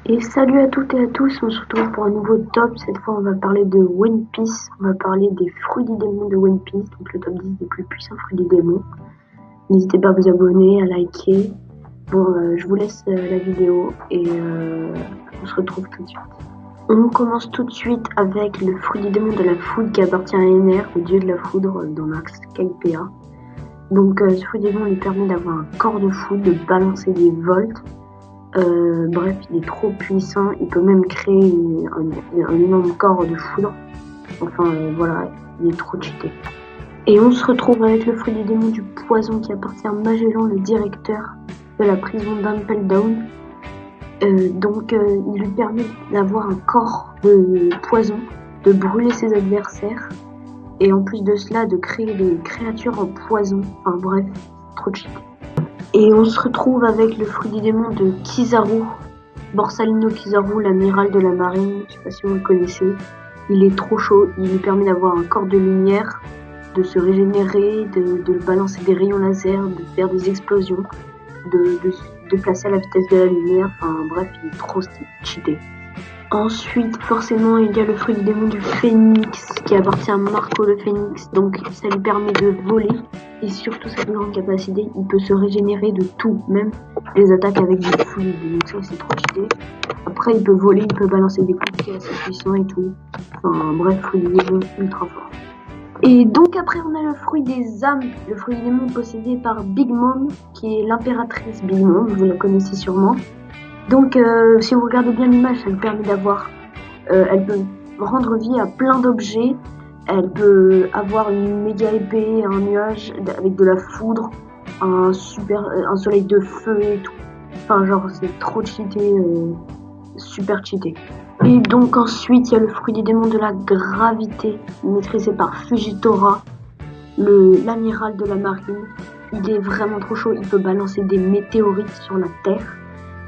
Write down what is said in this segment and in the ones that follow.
Et salut à toutes et à tous, on se retrouve pour un nouveau top. Cette fois, on va parler de One Piece. On va parler des fruits du démon de One Piece, donc le top 10 des plus puissants fruits du démon. N'hésitez pas à vous abonner, à liker. Bon, je vous laisse la vidéo et on se retrouve tout de suite. On commence tout de suite avec le fruit du démon de la foudre qui appartient à Ener, au dieu de la foudre dans Max Skypea. Donc, ce fruit du démon lui permet d'avoir un corps de foudre, de balancer des volts. Bref, il est trop puissant, il peut même créer un énorme corps de foudre. Enfin, voilà, il est trop cheaté. Et on se retrouve avec le fruit du démon du poison qui appartient à Magellan, le directeur de la prison d'Impel Down. Il lui permet d'avoir un corps de poison, de brûler ses adversaires, et en plus de cela, de créer des créatures en poison. Enfin bref, trop cheaté. Et on se retrouve avec le fruit du démon de Kizaru, Borsalino Kizaru, l'amiral de la marine, je sais pas si vous le connaissez. Il est trop chaud, il lui permet d'avoir un corps de lumière, de se régénérer, de balancer des rayons laser, de faire des explosions, de se déplacer à la vitesse de la lumière, enfin bref, il est trop cheaté. Ensuite, forcément, il y a le fruit du démon du phénix qui appartient à Marco le phénix, donc ça lui permet de voler et surtout sa plus grande capacité, il peut se régénérer de tout, même les attaques avec du fluide, donc ça c'est trop cheaté. Après, il peut voler, il peut balancer des coups de pied assez puissants et tout. Enfin bref, fruit du démon ultra fort. Et donc après, on a le fruit des âmes, le fruit du démon possédé par Big Mom, qui est l'impératrice Big Mom, vous la connaissez sûrement. Donc, si vous regardez bien l'image, elle permet d'avoir, elle peut rendre vie à plein d'objets. Elle peut avoir une méga épée, un nuage avec de la foudre, un soleil de feu et tout. Enfin, genre, c'est trop cheaté, super cheaté. Et donc ensuite, il y a le fruit du démon de la gravité, maîtrisé par Fujitora, l'amiral de la marine. Il est vraiment trop chaud, il peut balancer des météorites sur la Terre.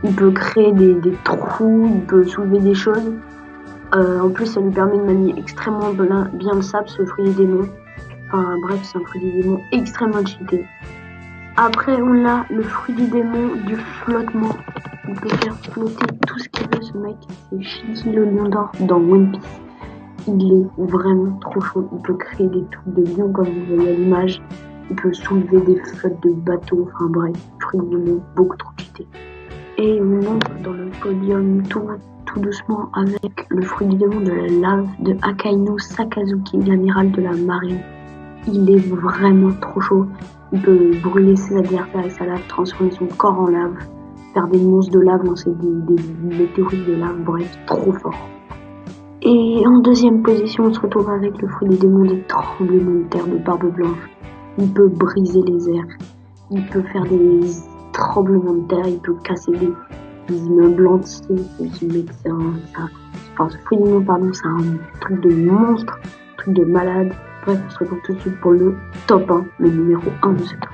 Il peut créer des trous, il peut soulever des choses. En plus, ça lui permet de manier extrêmement bien le sable, ce fruit des démons. Enfin bref, c'est un fruit des démons extrêmement cheaté. Après, on a le fruit du démon du flottement. Il peut faire flotter tout ce qu'il veut, ce mec. C'est Shinji le lion d'or dans One Piece. Il est vraiment trop chaud. Il peut créer des trucs de lion comme vous voyez à l'image. Il peut soulever des flottes de bateaux. Enfin bref, fruit du démon beaucoup trop cheaté. Et on monte dans le podium tout doucement avec le fruit du démon de la lave de Akainu Sakazuki, l'amiral de la marine. Il est vraiment trop chaud. Il peut brûler ses adversaires avec sa lave, transformer son corps en lave, faire des monstres de lave, lancer des météorites de lave, bref, trop fort. Et en deuxième position, on se retrouve avec le fruit des démons des tremblements de terre de Barbe Blanche. Il peut briser les airs, il peut faire des tremblements de terre, il peut casser des immeubles entiers. Ce mec, ce fruit du démon, pardon, c'est un truc de monstre, un truc de malade. Bref, on se retrouve tout de suite pour le top 1, le numéro 1 de ce top.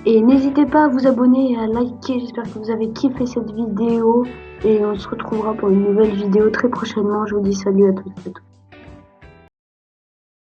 Et n'hésitez pas à vous abonner et à liker, j'espère que vous avez kiffé cette vidéo. Et on se retrouvera pour une nouvelle vidéo très prochainement. Je vous dis salut à tous et à toutes.